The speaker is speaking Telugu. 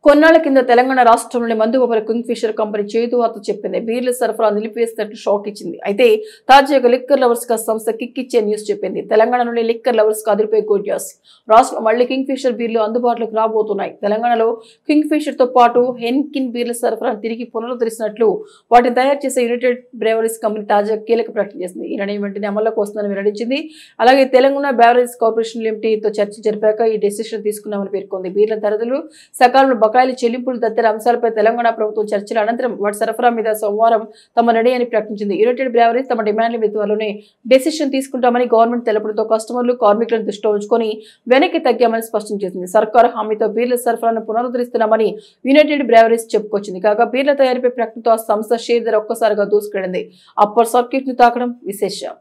కొన్నాళ్ల కింద తెలంగాణ రాష్ట్రంలోని మందుగోపల కింగ్ ఫిషర్ కంపెనీ చేతువార్త చెప్పింది. బీర్ల సరఫరా నిలిపివేసినట్లు షాక్ ఇచ్చింది. అయితే తాజాగా లిక్కర్ లవర్స్ గా సంస్థ కిక్ ఇచ్చే న్యూస్ చెప్పింది. తెలంగాణలోని లిక్కర్ లవర్స్ కు అదిరిపోయే గుడ్ న్యూస్. రాష్ట్రంలో మళ్లీ కింగ్ ఫిషర్ బీర్లు అందుబాటులోకి రాబోతున్నాయి. తెలంగాణలో కింగ్ ఫిషర్ తో పాటు హెన్కిన్ బీర్ల సరఫరాను తిరిగి పునరుద్ధరిస్తున్నట్లు వాటిని తయారు చేసే యునైటెడ్ బ్రేవరీస్ కంపెనీ తాజాగా కీలక ప్రకటన చేసింది. ఈ నిర్ణయం వెంటనే అమల్లోకి వస్తుందని వెల్లడించింది. అలాగే తెలంగాణ బ్రేవరీస్ కార్పొరేషన్ లిమిటెడ్ తో చర్చ జరిపాక ఈ డెసిషన్ తీసుకున్నామని పేర్కొంది. బీర్ల ధరలు సకాలంలో బకాయిల చెల్లింపులు తదితర అంశాలపై తెలంగాణ ప్రభుత్వం చర్చల అనంతరం వాటి సరఫరా మీద సోమవారం తమ నిర్ణయాన్ని ప్రకటించింది. యునైటెడ్ బ్రేవరీస్ తమ డిమాండ్ల మీద త్వరలోనే డెసిషన్ తీసుకుంటామని గవర్నమెంట్ తెలపడంతో కస్టమర్లు, కార్మికులను దృష్టిలో ఉంచుకొని వెనక్కి తగ్గామని స్పష్టం చేసింది. సర్కారు హామీతో బీర్ల సరఫరాను పునరుద్ధరిస్తున్నామని యునైటెడ్ బ్రేవరీస్ చెప్పుకొచ్చింది. కాగా బీర్ల తయారీపై ప్రకటనతో ఆ సంస్థ షేర్ ధర ఒక్కసారిగా దూసుకెళ్లింది. అప్పర్ సర్క్యూట్ ను తాకడం విశేషం.